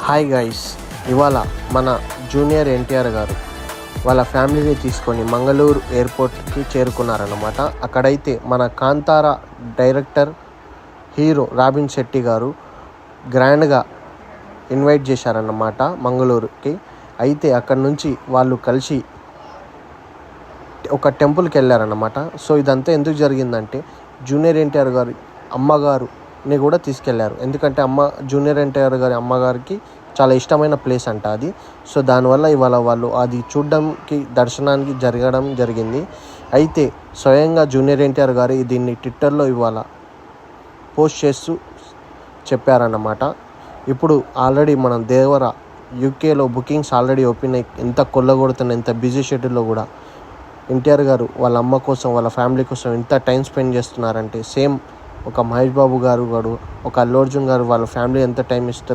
Hi guys, ఇవాళ మన junior NTR గారు వాళ్ళ ఫ్యామిలీని తీసుకొని మంగళూరు ఎయిర్పోర్ట్కి చేరుకున్నారన్నమాట. అక్కడైతే మన Kantara director hero robin Shetty గారు గ్రాండ్గా ఇన్వైట్ చేశారన్నమాట మంగళూరుకి. అయితే అక్కడ నుంచి వాళ్ళు కలిసి ఒక టెంపుల్కి వెళ్ళారన్నమాట. సో ఇదంతా ఎందుకు జరిగిందంటే జూనియర్ ఎన్టీఆర్ గారి అమ్మగారుని కూడా తీసుకెళ్లారు. ఎందుకంటే జూనియర్ ఎన్టీఆర్ గారి అమ్మగారికి చాలా ఇష్టమైన ప్లేస్ అంట అది. సో దానివల్ల ఇవాళ వాళ్ళు అది చూడడానికి దర్శనానికి జరగడం జరిగింది. అయితే స్వయంగా జూనియర్ ఎన్టీఆర్ గారు దీన్ని ట్విట్టర్లో ఇవాళ పోస్ట్ చేస్తూ చెప్పారన్నమాట. ఇప్పుడు ఆల్రెడీ మనం దేవర యూకేలో బుకింగ్స్ ఆల్రెడీ ఓపెన్ అయ్యి ఎంత కొల్లగొడుతున్న ఎంత బిజీ షెడ్యూల్లో కూడా ఎన్టీఆర్ గారు వాళ్ళ అమ్మ కోసం వాళ్ళ ఫ్యామిలీ కోసం ఎంత టైం స్పెండ్ చేస్తున్నారంటే సేమ్ ఒక మహేష్ బాబు గారు ఒక అల్లు అర్జున్ గారు వాళ్ళ ఫ్యామిలీ ఎంత టైం ఇస్తున్నారు